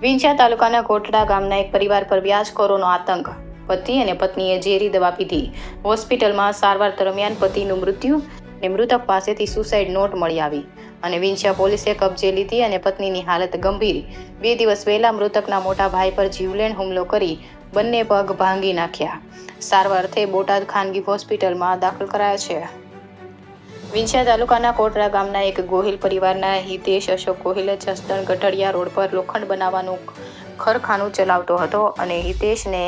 વિંછિયા તાલુકાના કોટડા ગામના એક પરિવાર પર વ્યાજખોરોનો આતંક. પતિ અને પત્નીએ ઝેરી દવા પીધી. હોસ્પિટલમાં સારવાર દરમિયાન પતિનું મૃત્યુ અને મૃતક પાસેથી સુસાઇડ નોટ મળી આવી અને વિંછિયા પોલીસે કબજે લીધી અને પત્નીની હાલત ગંભીર. 2 દિવસ પહેલા મૃતકના મોટા ભાઈ પર જીવલેણ હુમલો કરી બંને પગ ભાંગી નાખ્યા. સારવાર અર્થે બોટાદ ખાનગી હોસ્પિટલમાં દાખલ કરાયા છે. વિંછિયા તાલુકાના કોટડા ગામના એક ગોહિલ પરિવારના હિતેશ અશોક ગોહિલ જસદણ ગઢડિયા રોડ પર લોખંડ બનાવવાનું ખરખાનું ચલાવતો હતો અને હિતેશને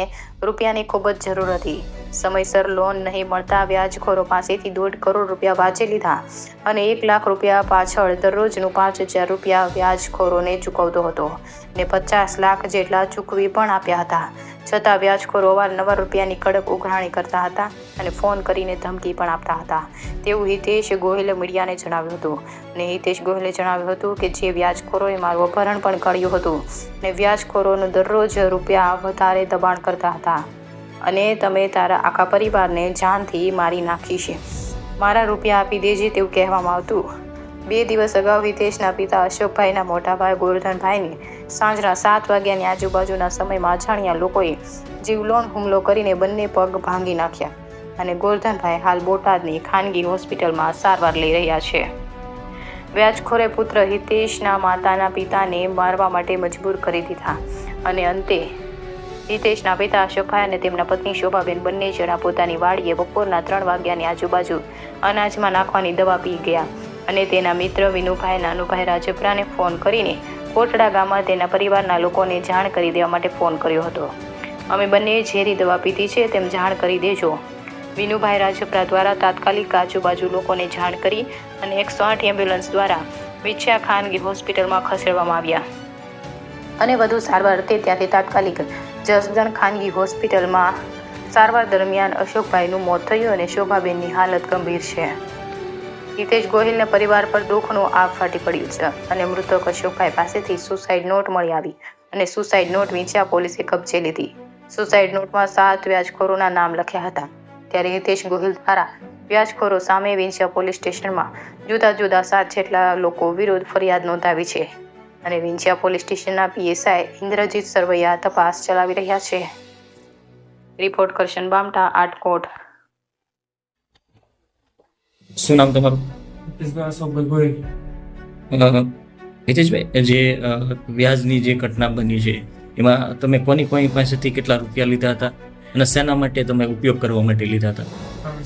રૂપિયાની ખૂબ જ જરૂર હતી. સમયસર લોન નહીં મળતા વ્યાજખોરો પાસેથી 1.5 કરોડ રૂપિયા વાંચી લીધા અને 1 લાખ રૂપિયા પાછળ દરરોજનું 5,000 રૂપિયા વ્યાજખોરોને ચૂકવતો હતો ને 50 લાખ જેટલા ચૂકવી પણ આપ્યા હતા. છતાં વ્યાજખોરો અવારનવાર રૂપિયાની કડક ઉઘરાણી કરતા હતા અને ફોન કરીને ધમકી પણ આપતા હતા તેવું હિતેશ ગોહિલે મીડિયાને જણાવ્યું હતું. અને હિતેશ ગોહિલે જણાવ્યું હતું કે જે વ્યાજખોરોએ મારું અપહરણ પણ કર્યું હતું ને વ્યાજખોરોનું દરરોજ રૂપિયા વધારે દબાણ કરતા હતા અને તમે તારા આખા પરિવારને જાનથી મારી નાખી છે, મારા રૂપિયા આપી દેજે તેવું કહેવામાં આવતું. 2 દિવસ અગાઉ હિતેશના પિતા અશોકભાઈના મોટા ભાઈ ગોરધનભાઈને સાંજના 7 વાગ્યાની આજુબાજુના સમયમાં અજાણ્યા લોકોએ જીવલેણ હુમલો કરીને બંને પગ ભાંગી નાખ્યા અને ગોરધનભાઈ હાલ બોટાદની ખાનગી હોસ્પિટલમાં સારવાર લઈ રહ્યા છે. વ્યાજખોરે પુત્ર હિતેશના માતાના પિતાને મારવા માટે મજબૂર કરી દીધા અને અંતે હિતેશના પિતા અશોકભાઈ અને તેમના પત્ની શોભાબેન બંને જણા પોતાની વાડીએ બપોરના 3 વાગ્યાની આજુબાજુ અનાજમાં નાખવાની દવા પી ગયા અને તેના મિત્ર વિનુભાઈ નાનુભાઈ રાજપરાને ફોન કરીને કોટડા ગામમાં તેના પરિવારના લોકોને જાણ કરી દેવા માટે ફોન કર્યો હતો. અમે બંને ઝેરી દવા પીધી છે તેમ જાણ કરી દેજો. વિનુભાઈ રાજપરા દ્વારા તાત્કાલિક આજુબાજુ લોકોને જાણ કરી અને 108 એમ્બ્યુલન્સ દ્વારા વિંછિયા ખાનગી હોસ્પિટલમાં ખસેડવામાં આવ્યા અને વધુ સારવાર અર્થે ત્યાંથી તાત્કાલિક જસદણ ખાનગી હોસ્પિટલમાં સારવાર દરમિયાન અશોકભાઈનું મોત થયું અને શોભાબેનની હાલત ગંભીર છે. હિતેશ ગોહિલના પરિવાર પર દુઃખનું આગ ફાટી પડ્યું છે અને મૃતક અશોકભાઈ પાસેથી સુસાઇડ નોટ મળી આવી અને સુસાઇડ નોટ વિંછિયા પોલીસે કબજે લીધી. સુસાઇડ નોટમાં 7 વ્યાજખોરોના નામ લખ્યા હતા. ત્યારે હિતેશ ગોહિલ દ્વારા વ્યાજખોરો સામે વિંછિયા પોલીસ સ્ટેશનમાં જુદા 7 જેટલા લોકો વિરુદ્ધ ફરિયાદ નોંધાવી છે અને વિંછિયા પોલીસ સ્ટેશનના પીએસઆઈ ઇન્દ્રજીત સરવૈયા તપાસ ચલાવી રહ્યા છે. રિપોર્ટ કરશન બામટા, આટકોટ. શું નામ તમારું? હિતેશભાઈ, જે વ્યાજની જે ઘટના બની છે એમાં તમે કોની પાસેથી કેટલા રૂપિયા લીધા હતા અને શેના માટે તમે ઉપયોગ કરવા માટે લીધા હતા?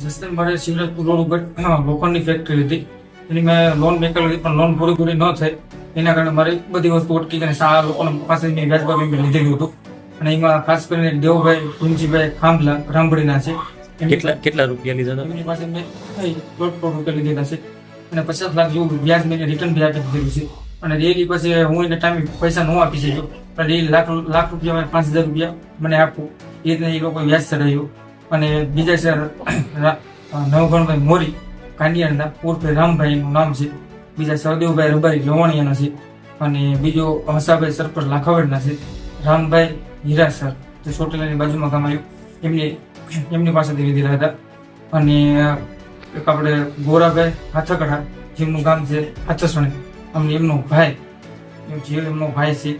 જસદણ મારે શિવરાજપુર રોડ ઉપર લોખંડની ફેક્ટરી હતી, એની મેં લોન મેં કરી પણ લોન પૂરી ન થઈ એના કારણે મારી બધી વસ્તુ અટકી ગઈ અને સારા લોકોને પાસે મેં વ્યાજબાબી મેં લીધેલું હતું અને એમાં ખાસ કરીને દેવભાઈ કુંજીભાઈ ખાંભલા રામબડીના છે. કેટલા રૂપિયા લીધા હતા? એમની પાસે મેં 1.5 કરોડ રૂપિયા લીધેલા છે અને 50 લાખ જેવું વ્યાજ મેં રિટર્ન બી આપી દીધેલું છે. અને રેલી પછી હું એને ટાઈમે પૈસા ન આપી શક્યો પણ એ લાખ રૂપિયા 5,000 રૂપિયા મને આપવું એ રીતના એ લોકો વ્યાજ ચડાવ્યું. અને બીજા છે નવગણભાઈ મોરી કાંડિયાના ઉર્ફે રામભાઈનું નામ છે. બીજા સહદેવભાઈ રબારી લવણિયાના છે અને બીજો હસાભાઈ સરપંચ લાખાવડના છે. રામભાઈ હીરાસર જે ચોટીલાની બાજુમાં ગામ આવ્યું એમની પાસેથી લીધેલા હતા. અને એક આપણે ગોરાભાઈ હાથકડા જેમનું ગામ છે હાથસણે અમને એમનો ભાઈ છે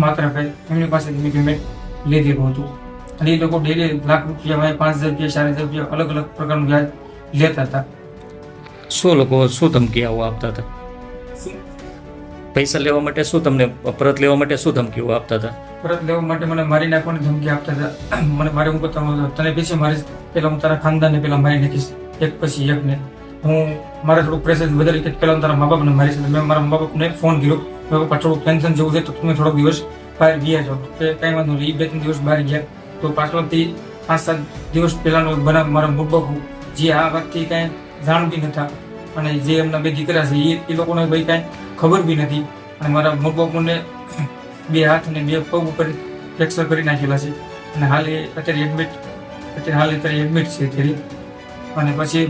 માત્રાભાઈ એમની પાસેથી મેં પેમેન્ટ લીધેલું હતું. અને એ લોકો ડેલી લાખ રૂપિયા 5,000 રૂપિયા 4,000 રૂપિયા અલગ પ્રકારનું વ્યાજ લેતા હતા. શું લોકો શું ધમકી આવું આપતા હતા? પૈસા લેવા માટે શું તમને પરત લેવા માટે શું ધમકીઓ આપતા હતા? પરત લેવા માટે મને મારી નાખવાની ધમકી આપતા હતા. મને મારે હું પોતાનું તને પીછે મારીશ, પેલા હું તારા ખાનદાનને પેલા મારી નાખીશ એક પછી એકને. હું મારે થોડુંક પ્રેશર વધારી કે પેલા હું તારા મા બાપને મારીશ. મેં મારા મા બાપને ફોન કર્યો, પપ્પા થોડુંક ટેન્શન જેવું છે તો તમે થોડોક દિવસ બહાર ગયા છો. કે કાંઈ વાંધો નહીં. 2-3 દિવસ બહાર ગયા તો પાછળથી 5-7 દિવસ પહેલાનો બનાવ મારા મા બાપ જે આ વાતથી કાંઈ જાણ બી નતા અને જે એમના 2 દીકરા છે એ લોકોને ભાઈ કાંઈ ખબર બી નથી. અને મારા મા બાપને 2 હાથ અને 2 પગ ઉપર ફ્રેક્ચર કરી નાખેલા છે અને હાલ અત્યારે એડમિટ છે અત્યારે. અને પછી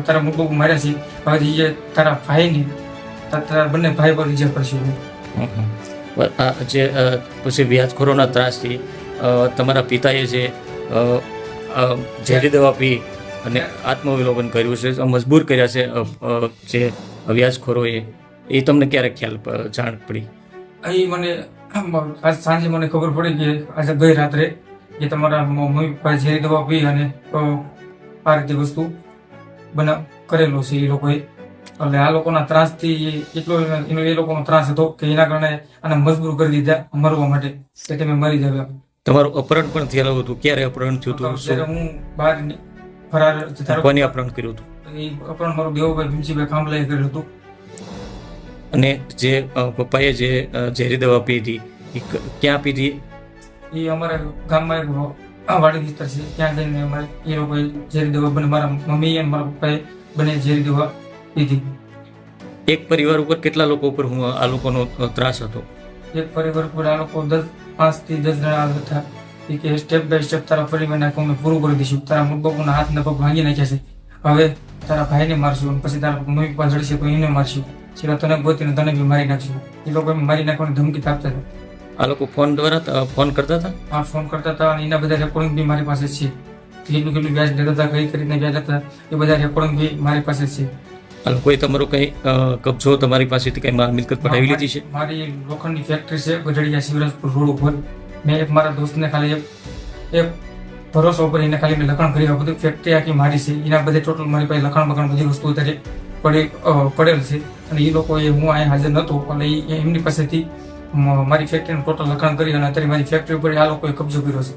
તારા મા બાપ માર્યા છે, હવે જે તારા ભાઈને તારા બંને ભાઈ પર ઈજા કરશે. જે પછી વ્યાજખોરોના ત્રાસથી તમારા પિતાએ જે ઝેરી દવા પી અને આત્મવિલોપન કર્યું છે, મજબૂર કર્યા છે જે વ્યાજખોરોએ, એ તમને ક્યારે જાણ પડી? અહીં મને આજ સાંજે મને ખબર પડી કે આજે ગઈ રાત્રે કે તમારા મમ્મી પપ્પાએ ઝેરી દવા પી અને આ રીતે વસ્તુ કરેલો છે એ લોકોએ. એટલે આ લોકોના ત્રાસથી એટલો એ લોકોનો ત્રાસ હતો કે એના કારણે આને મજબૂર કરી દીધા મરવા માટે કે તમે મરી જાવ. તમારું અપહરણ પણ થયેલું હતું. ક્યારે અપહરણ થયું હતું? જ્યારે હું બહાર ફરાર જતો કોને અપહરણ કર્યું હતું? એ અપહરણ મારું દેવુભાઈ ભીમજીભાઈ ખાંભલાએ કર્યું હતું. અને જે પપ્પાએ જે ઝેરી દવા પીધી એ ક્યાં પીધી? એ અમારા ગામમાં એક વાડી વિસ્તાર છે ત્યાં જઈને અમારે એ લોકોએ ઝેરી દવા બને મારા મમ્મી અને મારા પપ્પાએ બંને ઝેરી દવા પીધી. એક પરિવાર ઉપર કેટલા લોકો ઉપર આ લોકોનો ત્રાસ હતો? એક પરિવાર ઉપર આ લોકો 5 થી 10 જણા હતા. એ કે સ્ટેપ બાય સ્ટેપ તારા પરિવારના કામને પૂરું કરી દઈશું. તારા મમ્મી પપ્પાના હાથના પગ ભાંગી નાખ્યા છે. હવે તારા ભાઈને મારશું અને પછી તારા મમ્મી પપ્પા જડશે તો એને મારશું. છેલ્લા તને ગોતીને તને બી મારી નાખશું. એ લોકો એમ મારી નાખવાની ધમકી આપતા હતા. આ લોકો ફોન દ્વારા ફોન કરતા હતા? હા, ફોન કરતા હતા અને એના બધા રેકોર્ડિંગ બી મારી પાસે છે. કેટલું વ્યાજ લેતા હતા, કઈ કરીને વ્યાજ લેતા એ બધા રેકોર્ડિંગ બી મારી પાસે છે. આ લોકોએ તમારો કઈ કબજો તમારી પાસેથી કઈ માલ મિલકત પડાવી લીધી છે? મારી લોખંડની ફેક્ટરી છે ગઢડિયા શિવરાજપુર રોડ ઉપર. મેં એક મારા દોસ્તને ખાલી એક ભરોસો ઉપર એને ખાલી મેં લખાણ કર્યું. બધું ફેક્ટરી આખી મારી છે. એના બધે ટોટલ મારી પાસે લખાણ બખાણ બધી વસ્તુ અત્યારે પડેલ છે. અને એ લોકોએ હું અહીંયા હાજર નહોતો એટલે એમની પાસેથી મારી ફેક્ટરીનું ટોટલ લખાણ કરી અને અત્યારે મારી ફેક્ટરી ઉપર આ લોકોએ કબજો કર્યો છે.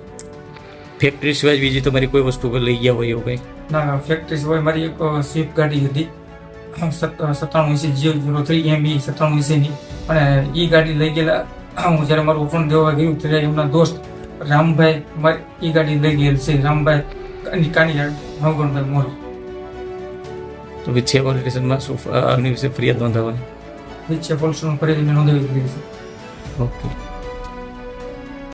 ફેક્ટરી સિવાય બીજી તમારી કોઈ વસ્તુ લઈ ગયા હોય એવું કઈ? ના, ફેક્ટરી સિવાય મારી એક સ્વિફ્ટ ગાડી હતી 9780 ME 9780 ની. અને એ ગાડી લઈ ગયેલા હું જ્યારે મારું ઓપન દેવા ગયું ત્યારે એમના દોસ્ત રામભાઈ મારી એ ગાડી લઈ ગયેલ છે. રામભાઈ કાનિયાળ નવગણભાઈ મોર. તો વિછે પોલીસ સ્ટેશનમાં શું આની વિશે ફરિયાદ નોંધાવવાની? વિછે પોલીસ સ્ટેશન ફરિયાદ નોંધાવી દીધી છે. ઓકે.